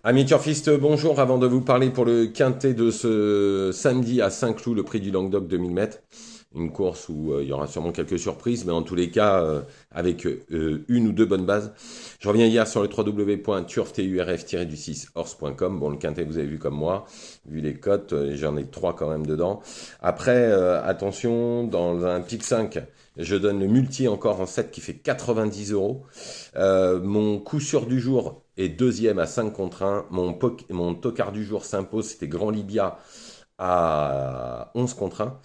Amis turfistes, bonjour. Avant de vous parler pour le quintet de ce samedi à Saint-Cloud, le prix du Languedoc 2000 mètres, une course où il y aura sûrement quelques surprises, mais en tous les cas, avec une ou deux bonnes bases. Je reviens hier sur le www.turf-du6horse.com. Bon, le quintet, vous avez vu comme moi, vu les cotes, j'en ai trois quand même dedans. Après, attention, dans un pic 5, je donne le multi encore en 7 qui fait 90 euros. Mon coup sûr du jour est deuxième à 5 contre 1. Mon tocard du jour s'impose, c'était Grand Libya à 11 contre 1.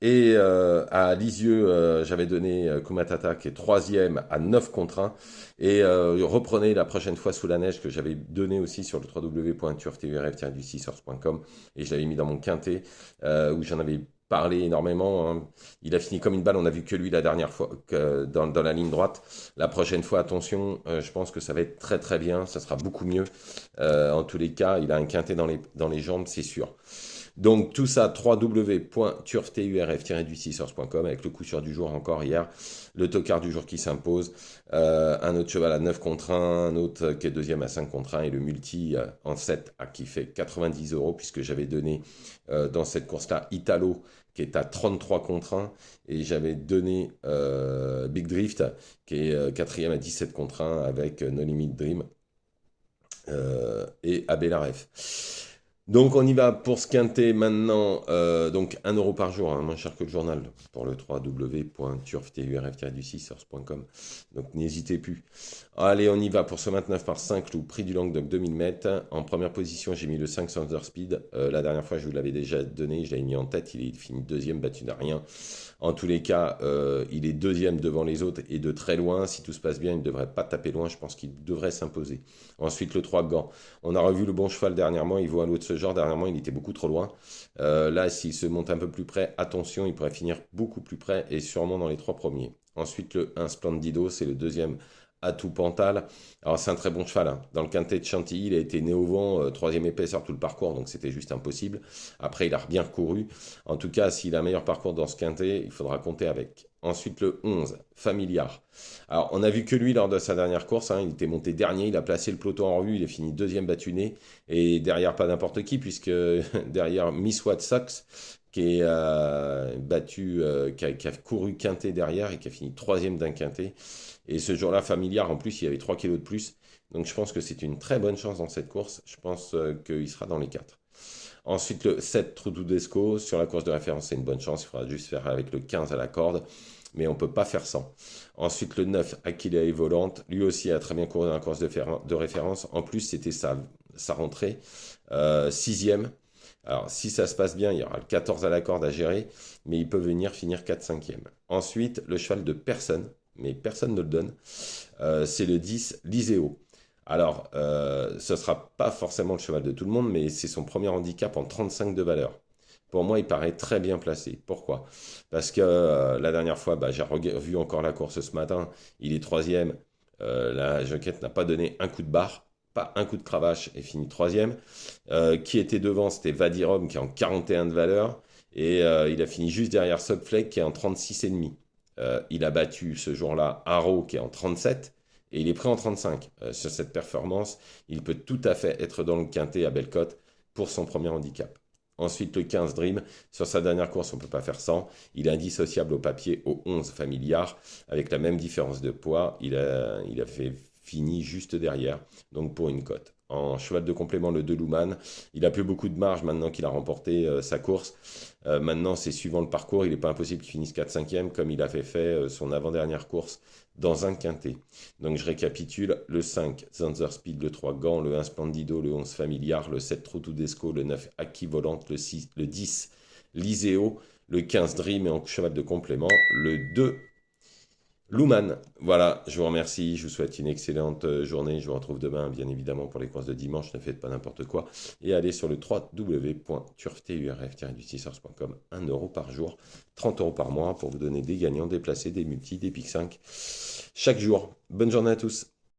Et à Lisieux, j'avais donné Kumatata qui est troisième à 9 contre 1. Et reprenez la prochaine fois sous la neige que j'avais donné aussi sur le www.turfturf-du6horse.com et je l'avais mis dans mon quintet où j'en avais parlé énormément. Hein. Il a fini comme une balle, on n'a vu que lui la dernière fois dans la ligne droite. La prochaine fois, attention, je pense que ça va être très très bien, ça sera beaucoup mieux. En tous les cas, il a un quintet dans les jambes, c'est sûr. Donc tout ça, www.turfturf-du6horse.com avec le coup sûr du jour encore hier, le tocard du jour qui s'impose, un autre cheval à 9 contre 1, un autre qui est deuxième à 5 contre 1 et le multi en 7 qui fait 90 euros puisque j'avais donné dans cette course-là Italo qui est à 33 contre 1 et j'avais donné Big Drift qui est quatrième à 17 contre 1 avec No Limit Dream et Abelaref. Donc on y va pour ce quintet maintenant, donc 1 € par jour, hein, moins cher que le journal, pour le www.turfturf-du6horse.com. Donc n'hésitez plus. Allez, on y va pour ce 29 par 5 loups, prix du Languedoc 2000 mètres. En première position, j'ai mis le 5 Thunder Speed. La dernière fois, je vous l'avais déjà donné, je l'avais mis en tête, il est fini deuxième, battu de rien. En tous les cas, il est deuxième devant les autres et de très loin. Si tout se passe bien, il ne devrait pas taper loin. Je pense qu'il devrait s'imposer. Ensuite, le 3 Gants. On a revu le bon cheval dernièrement. Il vaut un lot de ce genre. Dernièrement, il était beaucoup trop loin. Là, s'il se monte un peu plus près, attention, il pourrait finir beaucoup plus près et sûrement dans les trois premiers. Ensuite, le 1 Splendido, c'est le deuxième Atout Pantal. Alors, c'est un très bon cheval. Hein. Dans le quintet de Chantilly, il a été né au vent, troisième épaisseur tout le parcours, donc c'était juste impossible. Après, il a bien recouru. En tout cas, s'il a un meilleur parcours dans ce quintet, il faudra compter avec. Ensuite, le 11, Familiar. Alors, on a vu que lui lors de sa dernière course. Hein, il était monté dernier, il a placé le peloton en rue, il est fini deuxième battu né. Et derrière, pas n'importe qui, puisque derrière Miss What Sucks, qui est battu, qui a couru quintet derrière et qui a fini troisième d'un quintet. Et ce jour-là, Familiar, en plus, il y avait 3 kilos de plus. Donc, je pense que c'est une très bonne chance dans cette course. Je pense qu'il sera dans les 4. Ensuite, le 7 Trududesco, sur la course de référence, c'est une bonne chance. Il faudra juste faire avec le 15 à la corde, mais on ne peut pas faire sans. Ensuite, le 9 Aquila Volante, lui aussi a très bien couru dans la course de référence. En plus, c'était sa rentrée, sixième. Alors, si ça se passe bien, il y aura le 14 à la corde à gérer, mais il peut venir finir 4-5e. Ensuite, le cheval de personne, mais personne ne le donne, c'est le 10 Liseo. Alors, ce ne sera pas forcément le cheval de tout le monde, mais c'est son premier handicap en 35 de valeur. Pour moi, il paraît très bien placé. Pourquoi? Parce que la dernière fois, j'ai revu encore la course ce matin, il est troisième. La Joquette n'a pas donné un coup de barre, pas un coup de cravache et finit troisième. Qui était devant? C'était Vadirom qui est en 41 de valeur. Et il a fini juste derrière Subfleck qui est en 36,5. Il a battu ce jour-là Haro qui est en 37 et il est prêt en 35. Sur cette performance, il peut tout à fait être dans le quintet à Bellecote pour son premier handicap. Ensuite, le 15 Dream, sur sa dernière course, on ne peut pas faire sans. Il est indissociable au papier au 11 Familiar, avec la même différence de poids. Il a fait fini juste derrière, donc pour une cote. En cheval de complément, le 2 Luman, il a plus beaucoup de marge maintenant qu'il a remporté sa course. Maintenant, c'est suivant le parcours, il n'est pas impossible qu'il finisse 4-5e comme il avait fait son avant-dernière course dans un quintet. Donc je récapitule, le 5 Zanzer Speed, le 3 Gant, le 1 Splendido, le 11 Familiar, le 7 Trotudesco, le 9 Aki Volante, le 10 Liseo, le 15 Dream et en cheval de complément, le 2 Luman. Voilà, je vous remercie, je vous souhaite une excellente journée. Je vous retrouve demain, bien évidemment, pour les courses de dimanche. Ne faites pas n'importe quoi. Et allez sur le www.turfturf-du6horse.com. 1 € par jour, 30 € par mois pour vous donner des gagnants, des placés, des multis, des pics 5 chaque jour. Bonne journée à tous.